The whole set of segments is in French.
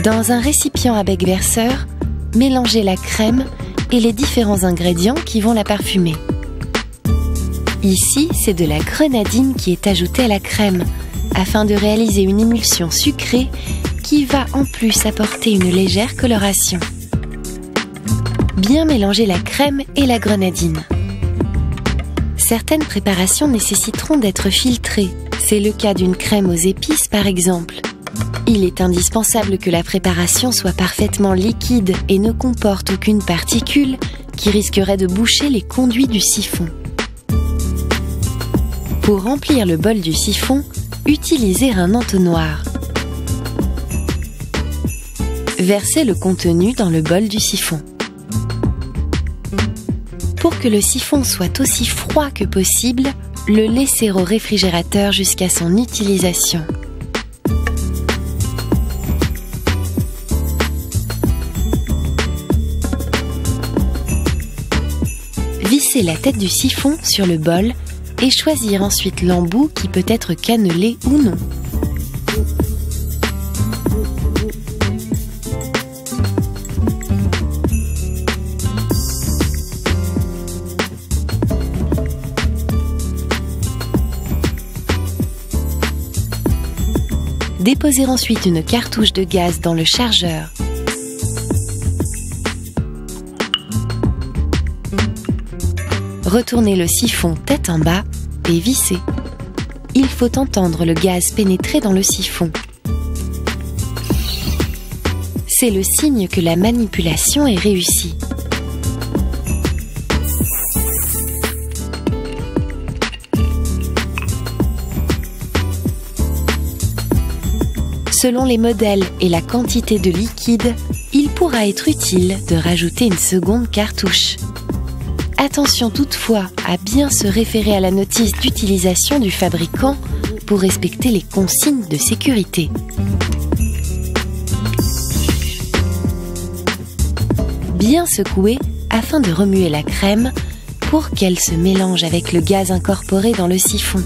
Dans un récipient à bec verseur, mélangez la crème et les différents ingrédients qui vont la parfumer. Ici, c'est de la grenadine qui est ajoutée à la crème, afin de réaliser une émulsion sucrée qui va en plus apporter une légère coloration. Bien mélanger la crème et la grenadine. Certaines préparations nécessiteront d'être filtrées. C'est le cas d'une crème aux épices par exemple. Il est indispensable que la préparation soit parfaitement liquide et ne comporte aucune particule qui risquerait de boucher les conduits du siphon. Pour remplir le bol du siphon, utilisez un entonnoir. Versez le contenu dans le bol du siphon. Pour que le siphon soit aussi froid que possible, le laisser au réfrigérateur jusqu'à son utilisation. Vissez la tête du siphon sur le bol et choisir ensuite l'embout qui peut être cannelé ou non. Déposez ensuite une cartouche de gaz dans le chargeur. Retournez le siphon tête en bas et vissez. Il faut entendre le gaz pénétrer dans le siphon. C'est le signe que la manipulation est réussie. Selon les modèles et la quantité de liquide, il pourra être utile de rajouter une seconde cartouche. Attention toutefois à bien se référer à la notice d'utilisation du fabricant pour respecter les consignes de sécurité. Bien secouer afin de remuer la crème pour qu'elle se mélange avec le gaz incorporé dans le siphon.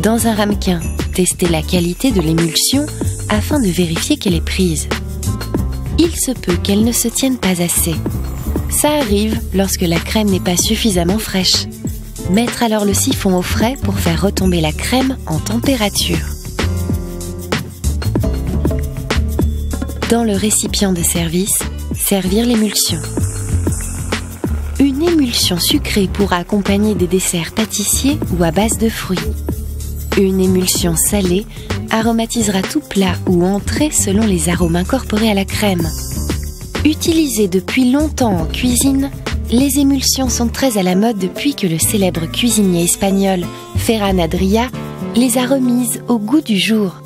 Dans un ramequin, testez la qualité de l'émulsion afin de vérifier qu'elle est prise. Il se peut qu'elle ne se tienne pas assez. Ça arrive lorsque la crème n'est pas suffisamment fraîche. Mettre alors le siphon au frais pour faire retomber la crème en température. Dans le récipient de service, servir l'émulsion. Une émulsion sucrée pourra accompagner des desserts pâtissiers ou à base de fruits. Une émulsion salée aromatisera tout plat ou entrée selon les arômes incorporés à la crème. Utilisées depuis longtemps en cuisine, les émulsions sont très à la mode depuis que le célèbre cuisinier espagnol Ferran Adrià les a remises au goût du jour.